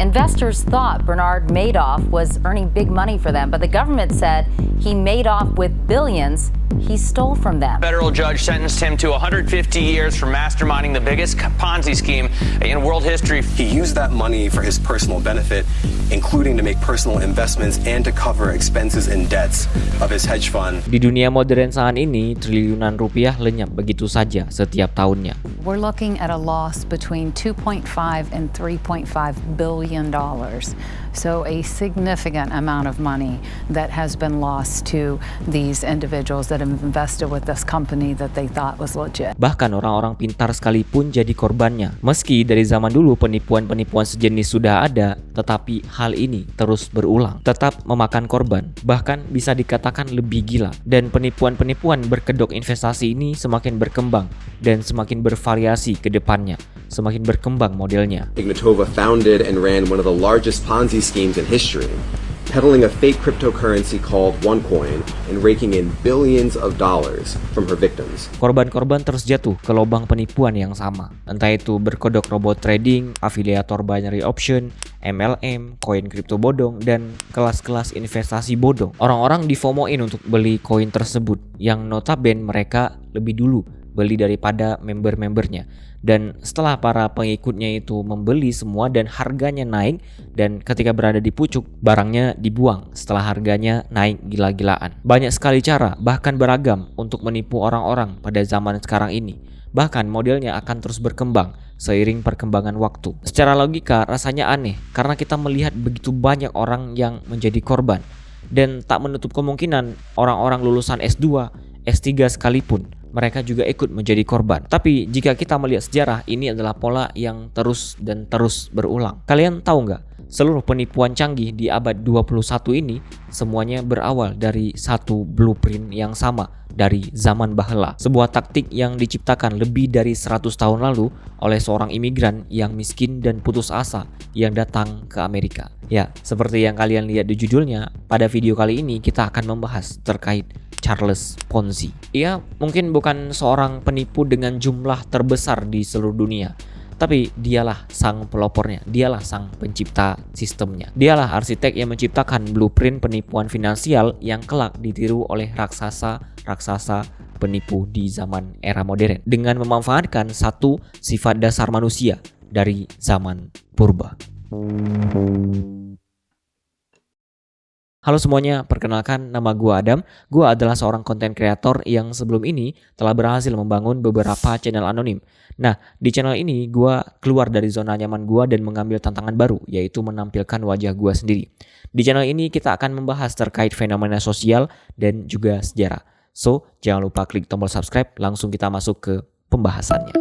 Investors thought Bernard Madoff was earning big money for them, but the government said he made off with billions he stole from them. Federal judge sentenced him to 150 years for masterminding the biggest Ponzi scheme in world history. He used that money for his personal benefit, including to make personal investments and to cover expenses and debts of his hedge fund. Di dunia modern saat ini, triliunan rupiah lenyap begitu saja setiap tahunnya. We're looking at a loss between 2.5 and 3.5 billion dollars. So a significant amount of money that has been lost to these individuals that have invested with this company that they thought was legit. Bahkan orang-orang pintar sekalipun jadi korbannya. Meski dari zaman dulu penipuan-penipuan sejenis sudah ada, tetapi hal ini terus berulang, tetap memakan korban, bahkan bisa dikatakan lebih gila. Dan penipuan-penipuan berkedok investasi ini semakin berkembang dan semakin bervariasi ke depannya, semakin berkembang modelnya. Ignatova founded and ran one of the largest Ponzi schemes in history, peddling a fake cryptocurrency called OneCoin and raking in billions of dollars from her victims. Korban-korban terus jatuh ke lubang penipuan yang sama, entah itu berkodok robot trading, afiliator binary option, MLM, koin kripto bodong, dan kelas-kelas investasi bodong. Orang-orang difomoin untuk beli koin tersebut yang notabene mereka lebih dulu beli daripada member-membernya. Dan setelah para pengikutnya itu membeli semua dan harganya naik, dan ketika berada di pucuk, barangnya dibuang setelah harganya naik gila-gilaan. Banyak sekali cara, bahkan beragam, untuk menipu orang-orang pada zaman sekarang ini. Bahkan modelnya akan terus berkembang seiring perkembangan waktu. Secara logika rasanya aneh karena kita melihat begitu banyak orang yang menjadi korban. Dan tak menutup kemungkinan orang-orang lulusan S2, S3 sekalipun mereka juga ikut menjadi korban. Tapi jika kita melihat sejarah, ini adalah pola yang terus dan terus berulang. Kalian tahu nggak? Seluruh penipuan canggih di abad 21 ini semuanya berawal dari satu blueprint yang sama dari zaman bahela. Sebuah taktik yang diciptakan lebih dari 100 tahun lalu oleh seorang imigran yang miskin dan putus asa yang datang ke Amerika. Ya, seperti yang kalian lihat di judulnya, pada video kali ini kita akan membahas terkait Charles Ponzi. Ia mungkin bukan seorang penipu dengan jumlah terbesar di seluruh dunia, tapi dialah sang pelopornya, dialah sang pencipta sistemnya. Dialah arsitek yang menciptakan blueprint penipuan finansial yang kelak ditiru oleh raksasa penipu di zaman era modern dengan memanfaatkan satu sifat dasar manusia dari zaman purba. Halo semuanya, perkenalkan nama gua Adam. Gua adalah seorang konten kreator yang sebelum ini telah berhasil membangun beberapa channel anonim. Nah, di channel ini gua keluar dari zona nyaman gua dan mengambil tantangan baru, yaitu menampilkan wajah gua sendiri. Di channel ini kita akan membahas terkait fenomena sosial dan juga sejarah. So, jangan lupa klik tombol subscribe, langsung kita masuk ke pembahasannya.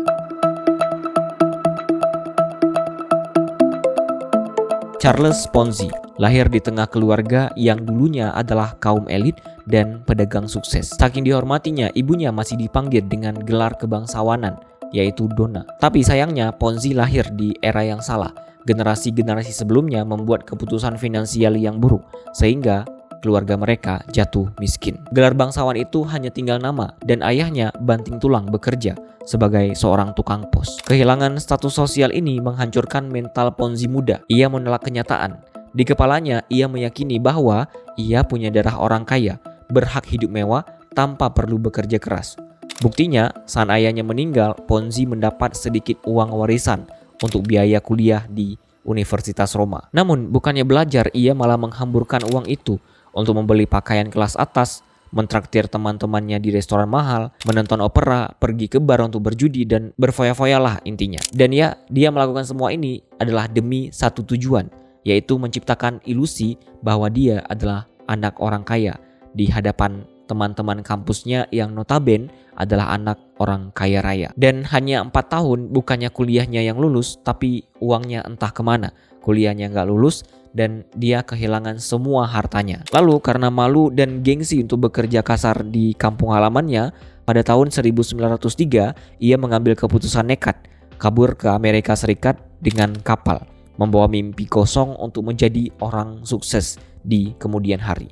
Charles Ponzi lahir di tengah keluarga yang dulunya adalah kaum elit dan pedagang sukses. Saking dihormatinya, ibunya masih dipanggil dengan gelar kebangsawanan, yaitu Donna. Tapi sayangnya Ponzi lahir di era yang salah. Generasi-generasi sebelumnya membuat keputusan finansial yang buruk, sehingga keluarga mereka jatuh miskin. Gelar bangsawan itu hanya tinggal nama, dan ayahnya banting tulang bekerja sebagai seorang tukang pos. Kehilangan status sosial ini menghancurkan mental Ponzi muda. Ia menolak kenyataan. Di kepalanya, ia meyakini bahwa ia punya darah orang kaya, berhak hidup mewah tanpa perlu bekerja keras. Buktinya, saat ayahnya meninggal, Ponzi mendapat sedikit uang warisan untuk biaya kuliah di Universitas Roma. Namun, bukannya belajar, ia malah menghamburkan uang itu untuk membeli pakaian kelas atas, mentraktir teman-temannya di restoran mahal, menonton opera, pergi ke bar untuk berjudi, dan berfoya-foya lah intinya. Dan ya, dia melakukan semua ini adalah demi satu tujuan, yaitu menciptakan ilusi bahwa dia adalah anak orang kaya di hadapan teman-teman kampusnya yang notabene adalah anak orang kaya raya. Dan hanya 4 tahun, bukannya kuliahnya yang lulus, tapi uangnya entah kemana. Kuliahnya nggak lulus dan dia kehilangan semua hartanya. Lalu karena malu dan gengsi untuk bekerja kasar di kampung halamannya, pada tahun 1903 ia mengambil keputusan nekat kabur ke Amerika Serikat dengan kapal, membawa mimpi kosong untuk menjadi orang sukses di kemudian hari.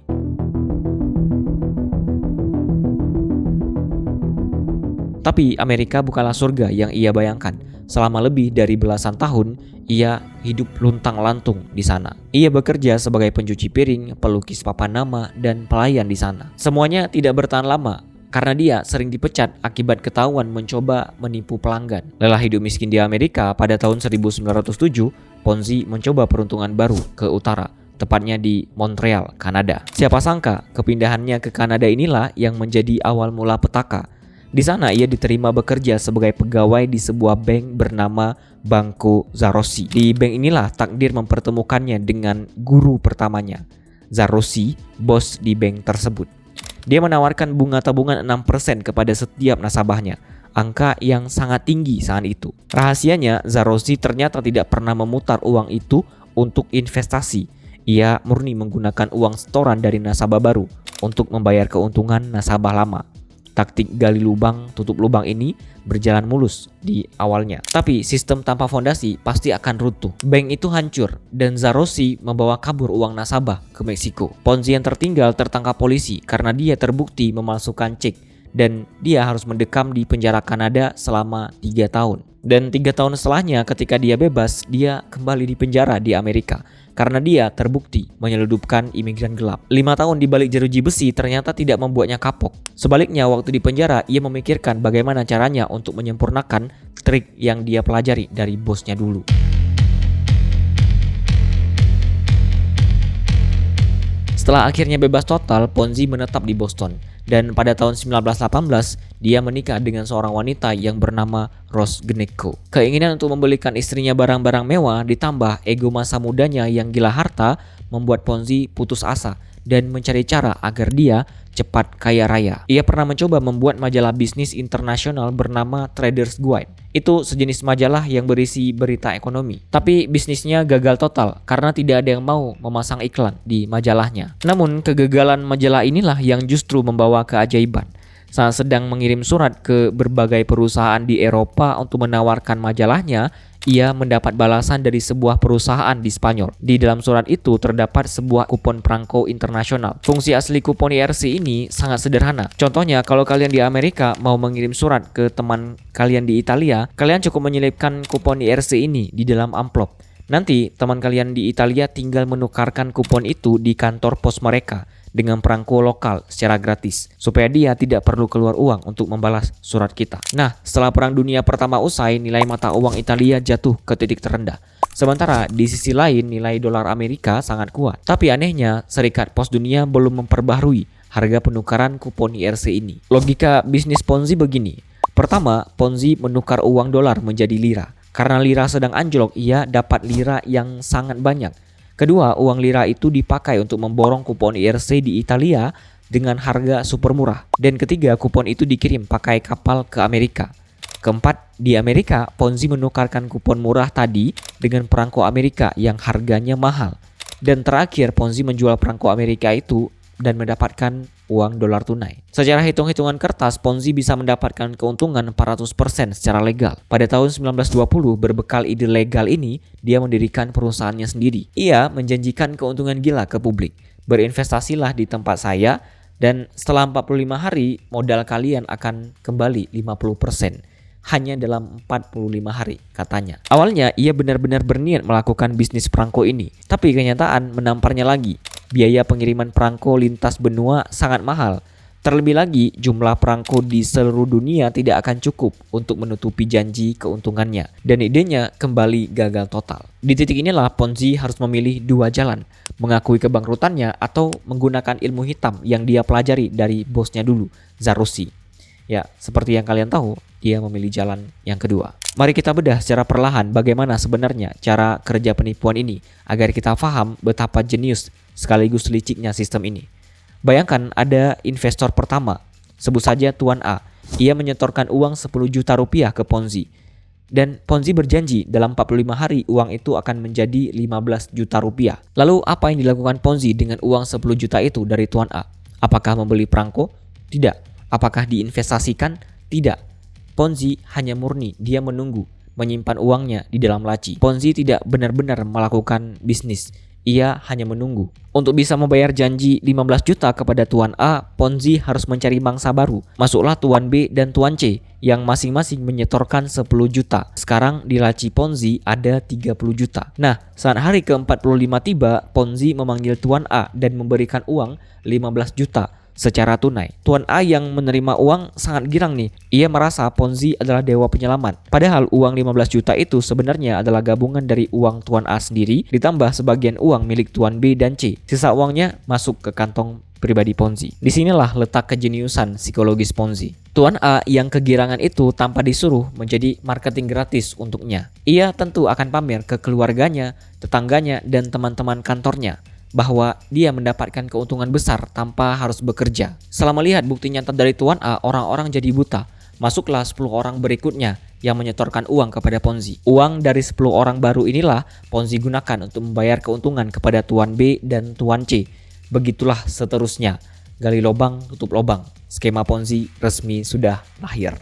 Tapi Amerika bukanlah surga yang ia bayangkan. Selama lebih dari belasan tahun, ia hidup luntang-lantung di sana. Ia bekerja sebagai pencuci piring, pelukis papan nama, dan pelayan di sana. Semuanya tidak bertahan lama karena dia sering dipecat akibat ketahuan mencoba menipu pelanggan. Lelah hidup miskin di Amerika, pada tahun 1907, Ponzi mencoba peruntungan baru ke utara, tepatnya di Montreal, Kanada. Siapa sangka kepindahannya ke Kanada inilah yang menjadi awal mula petaka. Di sana ia diterima bekerja sebagai pegawai di sebuah bank bernama Banco Zarossi. Di bank inilah takdir mempertemukannya dengan guru pertamanya, Zarossi, bos di bank tersebut. Dia menawarkan bunga tabungan 6% kepada setiap nasabahnya, angka yang sangat tinggi saat itu. Rahasianya, Zarossi ternyata tidak pernah memutar uang itu untuk investasi. Ia murni menggunakan uang setoran dari nasabah baru untuk membayar keuntungan nasabah lama. Taktik gali lubang tutup lubang ini berjalan mulus di awalnya. Tapi sistem tanpa fondasi pasti akan runtuh. Bank itu hancur dan Zarossi membawa kabur uang nasabah ke Meksiko. Ponzi yang tertinggal tertangkap polisi karena dia terbukti memalsukan cek dan dia harus mendekam di penjara Kanada selama 3 tahun. Dan 3 tahun setelahnya ketika dia bebas, dia kembali di penjara di Amerika karena dia terbukti menyelundupkan imigran gelap. 5 tahun di balik jeruji besi ternyata tidak membuatnya kapok. Sebaliknya, waktu di penjara ia memikirkan bagaimana caranya untuk menyempurnakan trik yang dia pelajari dari bosnya dulu. Setelah akhirnya bebas total, Ponzi menetap di Boston. Dan pada tahun 1918, dia menikah dengan seorang wanita yang bernama Rose Gnecco. Keinginan untuk membelikan istrinya barang-barang mewah ditambah ego masa mudanya yang gila harta membuat Ponzi putus asa dan mencari cara agar dia cepat kaya raya. Ia pernah mencoba membuat majalah bisnis internasional bernama Trader's Guide. Itu sejenis majalah yang berisi berita ekonomi. Tapi bisnisnya gagal total karena tidak ada yang mau memasang iklan di majalahnya. Namun kegagalan majalah inilah yang justru membawa keajaiban. Saat sedang mengirim surat ke berbagai perusahaan di Eropa untuk menawarkan majalahnya, ia mendapat balasan dari sebuah perusahaan di Spanyol. Di dalam surat itu terdapat sebuah kupon perangko internasional. Fungsi asli kupon IRC ini sangat sederhana. Contohnya, kalau kalian di Amerika mau mengirim surat ke teman kalian di Italia, kalian cukup menyelipkan kupon IRC ini di dalam amplop. Nanti teman kalian di Italia tinggal menukarkan kupon itu di kantor pos mereka dengan perangko lokal secara gratis, supaya dia tidak perlu keluar uang untuk membalas surat kita. Nah, setelah Perang Dunia Pertama usai, nilai mata uang Italia jatuh ke titik terendah. Sementara di sisi lain nilai dolar Amerika sangat kuat. Tapi anehnya, Serikat Pos Dunia belum memperbaharui harga penukaran kupon IRC ini. Logika bisnis Ponzi begini. Pertama, Ponzi menukar uang dolar menjadi lira. Karena lira sedang anjlok, ia dapat lira yang sangat banyak. Kedua, uang lira itu dipakai untuk memborong kupon IRC di Italia dengan harga super murah. Dan ketiga, kupon itu dikirim pakai kapal ke Amerika. Keempat, di Amerika, Ponzi menukarkan kupon murah tadi dengan perangko Amerika yang harganya mahal. Dan terakhir, Ponzi menjual perangko Amerika itu dan mendapatkan uang dolar tunai. Secara hitung-hitungan kertas, Ponzi bisa mendapatkan keuntungan 400% secara legal. Pada tahun 1920, berbekal ide legal ini, dia mendirikan perusahaannya sendiri. Ia menjanjikan keuntungan gila ke publik. Berinvestasilah di tempat saya, dan setelah 45 hari, modal kalian akan kembali 50%. Hanya dalam 45 hari, katanya. Awalnya, ia benar-benar berniat melakukan bisnis perangko ini. Tapi kenyataan menamparnya lagi. Biaya pengiriman perangko lintas benua sangat mahal. Terlebih lagi, jumlah perangko di seluruh dunia tidak akan cukup untuk menutupi janji keuntungannya. Dan idenya kembali gagal total. Di titik inilah Ponzi harus memilih dua jalan. Mengakui kebangkrutannya atau menggunakan ilmu hitam yang dia pelajari dari bosnya dulu, Zarossi. Ya, seperti yang kalian tahu, dia memilih jalan yang kedua. Mari kita bedah secara perlahan bagaimana sebenarnya cara kerja penipuan ini agar kita paham betapa jenius sekaligus liciknya sistem ini. Bayangkan ada investor pertama, sebut saja Tuan A. Ia menyetorkan uang 10 juta rupiah ke Ponzi. Dan Ponzi berjanji dalam 45 hari uang itu akan menjadi 15 juta rupiah. Lalu apa yang dilakukan Ponzi dengan uang 10 juta itu dari Tuan A? Apakah membeli perangko? Tidak. Apakah diinvestasikan? Tidak. Ponzi hanya murni, dia menunggu, menyimpan uangnya di dalam laci. Ponzi tidak benar-benar melakukan bisnis. Ia hanya menunggu. Untuk bisa membayar janji 15 juta kepada Tuan A, Ponzi harus mencari mangsa baru. Masuklah Tuan B dan Tuan C yang masing-masing menyetorkan 10 juta. Sekarang di laci Ponzi ada 30 juta. Nah, saat hari ke-45 tiba, Ponzi memanggil Tuan A dan memberikan uang 15 juta secara tunai. Tuan A yang menerima uang sangat girang nih. Ia merasa Ponzi adalah dewa penyelamat. Padahal uang 15 juta itu sebenarnya adalah gabungan dari uang Tuan A sendiri ditambah sebagian uang milik Tuan B dan C. Sisa uangnya masuk ke kantong pribadi Ponzi. Disinilah letak kejeniusan psikologis Ponzi. Tuan A yang kegirangan itu tanpa disuruh menjadi marketing gratis untuknya. Ia tentu akan pamer ke keluarganya, tetangganya, dan teman-teman kantornya bahwa dia mendapatkan keuntungan besar tanpa harus bekerja. Setelah melihat bukti nyata dari Tuan A, orang-orang jadi buta. Masuklah 10 orang berikutnya yang menyetorkan uang kepada Ponzi. Uang dari 10 orang baru inilah Ponzi gunakan untuk membayar keuntungan kepada Tuan B dan Tuan C. Begitulah seterusnya. Gali lubang, tutup lubang. Skema Ponzi resmi sudah lahir.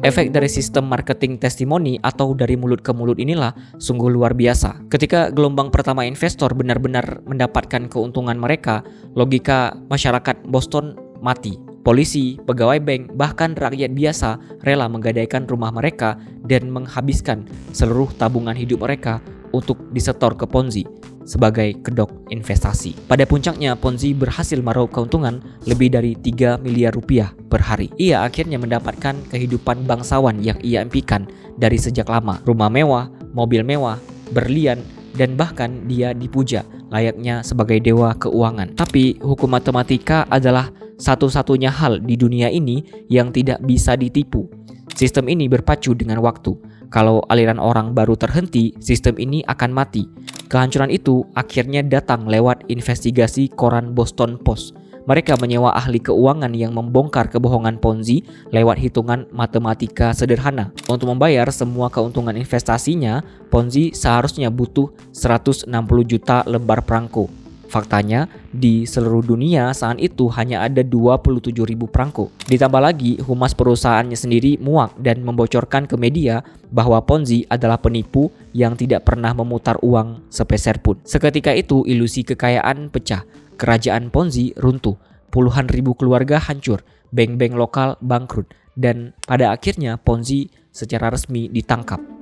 Efek dari sistem marketing testimoni atau dari mulut ke mulut inilah sungguh luar biasa. Ketika gelombang pertama investor benar-benar mendapatkan keuntungan mereka, logika masyarakat Boston mati. Polisi, pegawai bank, bahkan rakyat biasa rela menggadaikan rumah mereka dan menghabiskan seluruh tabungan hidup mereka untuk disetor ke Ponzi sebagai kedok investasi. Pada puncaknya, Ponzi berhasil meraup keuntungan lebih dari 3 miliar rupiah per hari. Ia akhirnya mendapatkan kehidupan bangsawan yang ia impikan dari sejak lama. Rumah mewah, mobil mewah, berlian, dan bahkan dia dipuja layaknya sebagai dewa keuangan. Tapi hukum matematika adalah satu-satunya hal di dunia ini yang tidak bisa ditipu. Sistem ini berpacu dengan waktu. Kalau aliran orang baru terhenti, sistem ini akan mati. Kehancuran itu akhirnya datang lewat investigasi koran Boston Post. Mereka menyewa ahli keuangan yang membongkar kebohongan Ponzi lewat hitungan matematika sederhana. Untuk membayar semua keuntungan investasinya, Ponzi seharusnya butuh 160 juta lembar perangko. Faktanya, di seluruh dunia saat itu hanya ada 27.000 perangko. Ditambah lagi, humas perusahaannya sendiri muak dan membocorkan ke media bahwa Ponzi adalah penipu yang tidak pernah memutar uang sepeser pun. Seketika itu, ilusi kekayaan pecah. Kerajaan Ponzi runtuh. Puluhan ribu keluarga hancur. Bank-bank lokal bangkrut. Dan pada akhirnya Ponzi secara resmi ditangkap.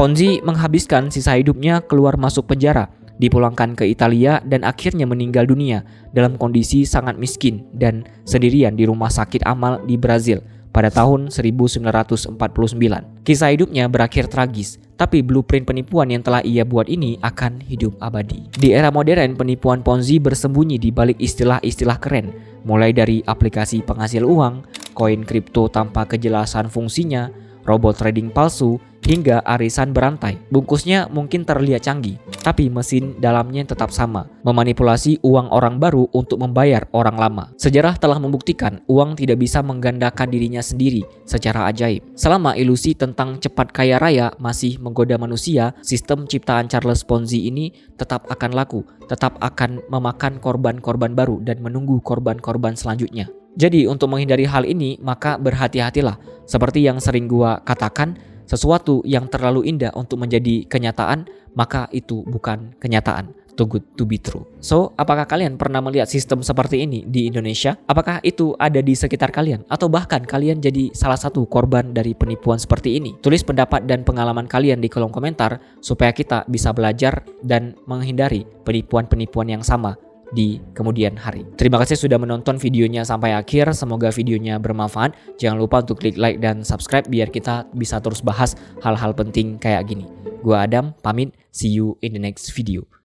Ponzi menghabiskan sisa hidupnya keluar masuk penjara, dipulangkan ke Italia dan akhirnya meninggal dunia dalam kondisi sangat miskin dan sendirian di rumah sakit amal di Brazil pada tahun 1949. Kisah hidupnya berakhir tragis, tapi blueprint penipuan yang telah ia buat ini akan hidup abadi. Di era modern, penipuan Ponzi bersembunyi di balik istilah-istilah keren, mulai dari aplikasi penghasil uang, koin kripto tanpa kejelasan fungsinya, robot trading palsu, hingga arisan berantai. Bungkusnya mungkin terlihat canggih, tapi mesin dalamnya tetap sama, memanipulasi uang orang baru untuk membayar orang lama. Sejarah telah membuktikan uang tidak bisa menggandakan dirinya sendiri secara ajaib. Selama ilusi tentang cepat kaya raya masih menggoda manusia, sistem ciptaan Charles Ponzi ini tetap akan laku, tetap akan memakan korban-korban baru dan menunggu korban-korban selanjutnya. Jadi untuk menghindari hal ini, maka berhati-hatilah. Seperti yang sering gua katakan, sesuatu yang terlalu indah untuk menjadi kenyataan, maka itu bukan kenyataan. Too good to be true. So, apakah kalian pernah melihat sistem seperti ini di Indonesia? Apakah itu ada di sekitar kalian? Atau bahkan kalian jadi salah satu korban dari penipuan seperti ini? Tulis pendapat dan pengalaman kalian di kolom komentar supaya kita bisa belajar dan menghindari penipuan-penipuan yang sama di kemudian hari. Terima kasih sudah menonton videonya sampai akhir. Semoga videonya bermanfaat. Jangan lupa untuk klik like dan subscribe biar kita bisa terus bahas hal-hal penting kayak gini. Gua Adam, pamit. See you in the next video.